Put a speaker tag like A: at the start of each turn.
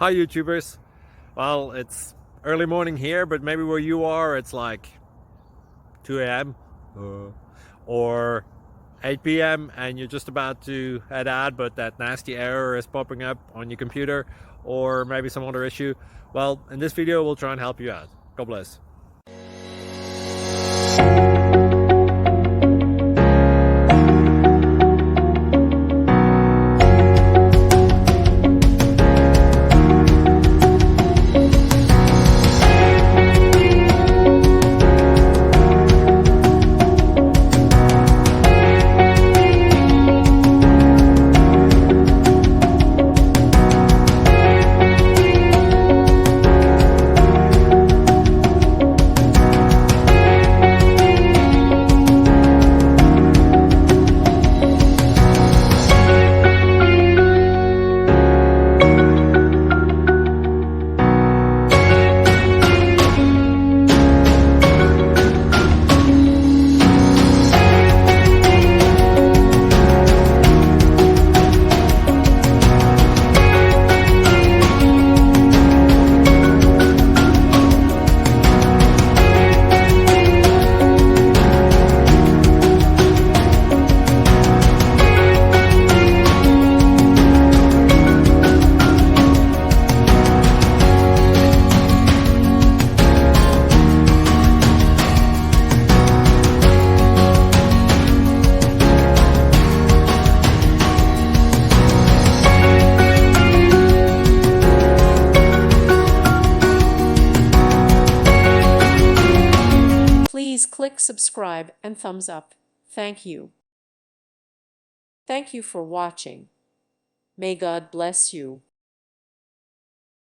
A: Hi YouTubers. Well, it's early morning here, but maybe where you are it's like 2 a.m. Or 8 p.m. and you're just about to head out, but that nasty error is popping up on your computer, or maybe some other issue. Well, in this video we'll try and help you out. God bless.
B: Please click subscribe and thumbs up. Thank you. Thank you for watching. May God bless you.